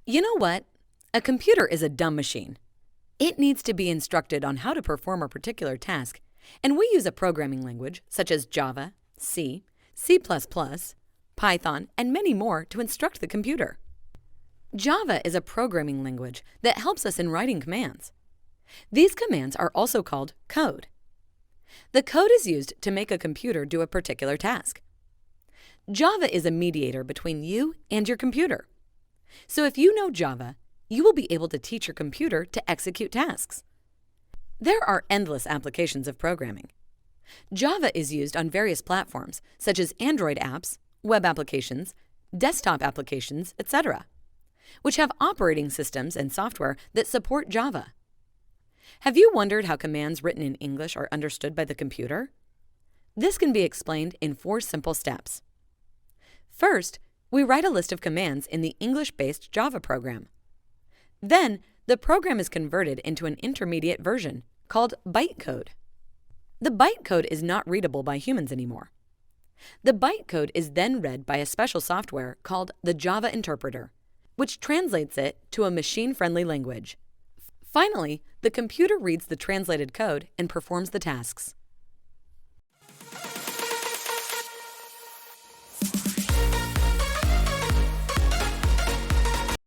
You know what? A computer is a dumb machine. It needs to be instructed on how to perform a particular task, and we use a programming language such as Java, C, C++, Python, and many more to instruct the computer. Java is a programming language that helps us in writing commands. These commands are also called code. The code is used to make a computer do a particular task. Java is a mediator between you and your computer. So if you know Java, you will be able to teach your computer to execute tasks. There are endless applications of programming. Java is used on various platforms, such as Android apps, web applications, desktop applications, etc., which have operating systems and software that support Java. Have you wondered how commands written in English are understood by the computer? This can be explained in 4 simple steps. First, we write a list of commands in the English-based Java program. Then, the program is converted into an intermediate version called bytecode. The bytecode is not readable by humans anymore. The bytecode is then read by a special software called the Java Interpreter, which translates it to a machine-friendly language. Finally, the computer reads the translated code and performs the tasks.